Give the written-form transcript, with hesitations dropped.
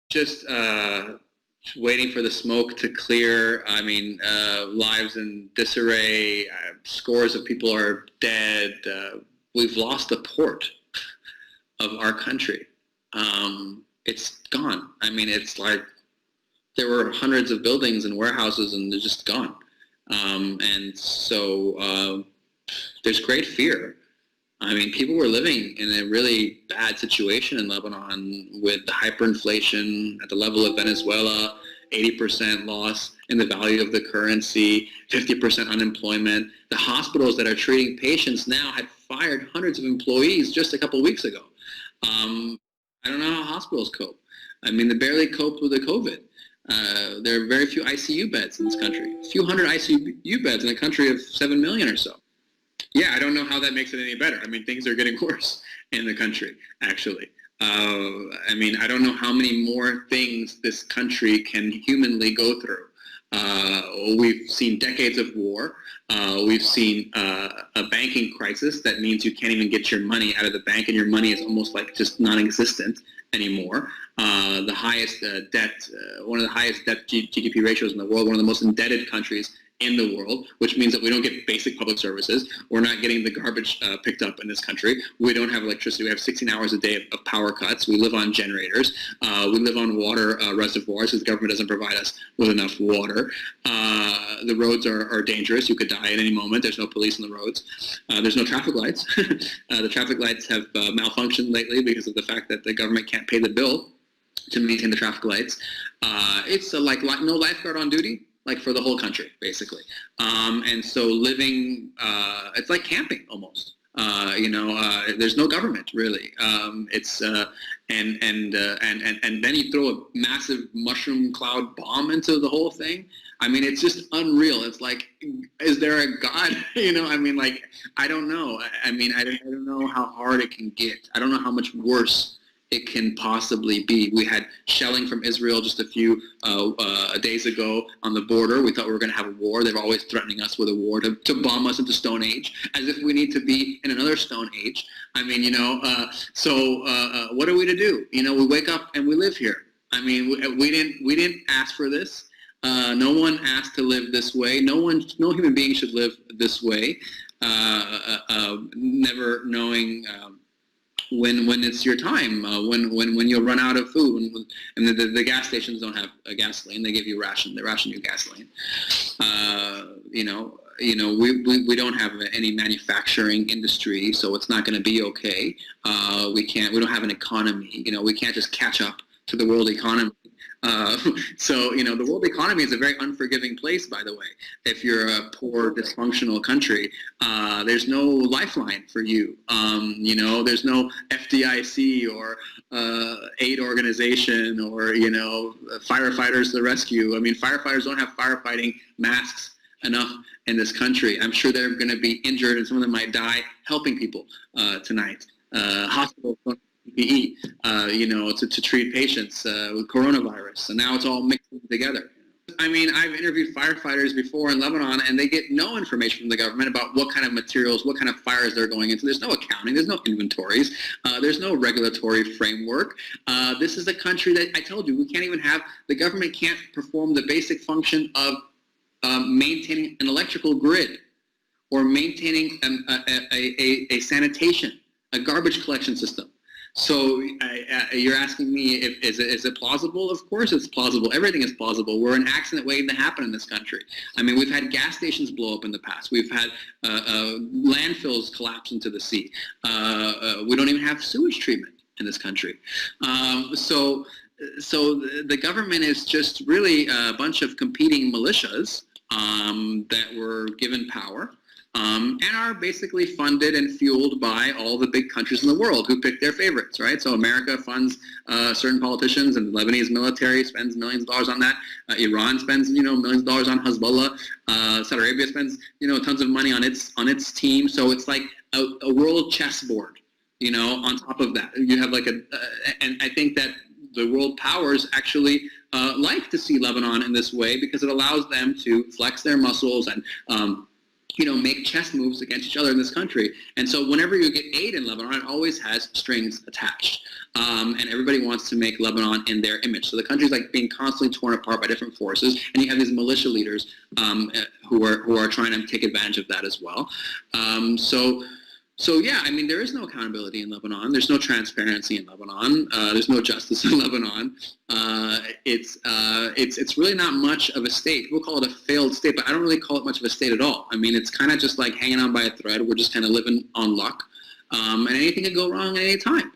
Just waiting for the smoke to clear. I mean, lives in disarray. Scores of people are dead. We've lost the port of our country. It's gone. I mean, it's like there were hundreds of buildings and warehouses, and they're just gone. And so there's great fear. I mean, people were living in a really bad situation in Lebanon with the hyperinflation at the level of Venezuela, 80% loss in the value of the currency, 50% unemployment. The hospitals that are treating patients now had fired hundreds of employees just a couple of weeks ago. I don't know how hospitals cope. I mean, they barely coped with the COVID. There are very few ICU beds in this country, a few hundred ICU beds in a country of 7 million or so. Yeah, I don't know how that makes it any better. I mean, things are getting worse in the country, actually. I mean, I don't know how many more things this country can humanly go through. We've seen decades of war. We've seen a banking crisis that means you can't even get your money out of the bank, and your money is almost like just non-existent anymore. The highest debt, one of the highest debt GDP ratios in the world, one of the most indebted countries in the world, which means that we don't get basic public services. We're not getting the garbage picked up in this country. We don't have electricity. We have 16 hours a day of power cuts. We live on generators. We live on water reservoirs because the government doesn't provide us with enough water. The roads are dangerous. You could die at any moment. There's no police on the roads. There's no traffic lights. The traffic lights have malfunctioned lately because of the fact that the government can't pay the bill to maintain the traffic lights. It's like no lifeguard on duty, like for the whole country, basically. And so living, it's like camping almost. There's no government really. And then you throw a massive mushroom cloud bomb into the whole thing. I mean, it's just unreal. It's like, is there a God? I mean, like, I don't know. I mean, I don't know how hard it can get. I don't know how much worse it can possibly be. We had shelling from Israel just a few days ago on the border. We thought we were going to have a war. They're always threatening us with a war to bomb us into Stone Age, as if we need to be in another Stone Age. I mean, so what are we to do? We wake up and we live here. I mean, we didn't ask for this. No one asked to live this way. No human being should live this way. Never knowing when it's your time, when you'll run out of food, and the gas stations don't have gasoline. They give you they ration you gasoline. We don't have any manufacturing industry, so it's not going to be okay. We don't have an economy. We can't just catch up to the world economy. So the world economy is a very unforgiving place, by the way. If you're a poor, dysfunctional country, there's no lifeline for you. There's no FDIC or aid organization or firefighters to the rescue. I mean, firefighters don't have firefighting masks enough in this country. I'm sure they're going to be injured, and some of them might die helping people tonight. Hospitals don't PPE, to treat patients with coronavirus. And now it's all mixed together. I mean, I've interviewed firefighters before in Lebanon, and they get no information from the government about what kind of materials, what kind of fires they're going into. There's no accounting. There's no inventories. There's no regulatory framework. This is a country that, I told you, we can't even have, the government can't perform the basic function of maintaining an electrical grid or maintaining a sanitation, a garbage collection system. So you're asking me, is it plausible? Of course it's plausible. Everything is plausible. We're an accident waiting to happen in this country. I mean, we've had gas stations blow up in the past. We've had landfills collapse into the sea. We don't even have sewage treatment in this country. So the government is just really a bunch of competing militias that were given power. And are basically funded and fueled by all the big countries in the world who pick their favorites, right? So America funds certain politicians, and the Lebanese military spends millions of dollars on that. Iran spends, millions of dollars on Hezbollah. Saudi Arabia spends, tons of money on its team. So it's like a world chessboard, on top of that. You have like and I think that the world powers actually like to see Lebanon in this way because it allows them to flex their muscles and make chess moves against each other in this country. And so whenever you get aid in Lebanon, it always has strings attached. And everybody wants to make Lebanon in their image. So the country's like being constantly torn apart by different forces, and you have these militia leaders who are trying to take advantage of that as well. So yeah, I mean, there is no accountability in Lebanon. There's no transparency in Lebanon. There's no justice in Lebanon. It's really not much of a state. People call it a failed state, but I don't really call it much of a state at all. I mean, it's kind of just like hanging on by a thread. We're just kind of living on luck, and anything can go wrong at any time.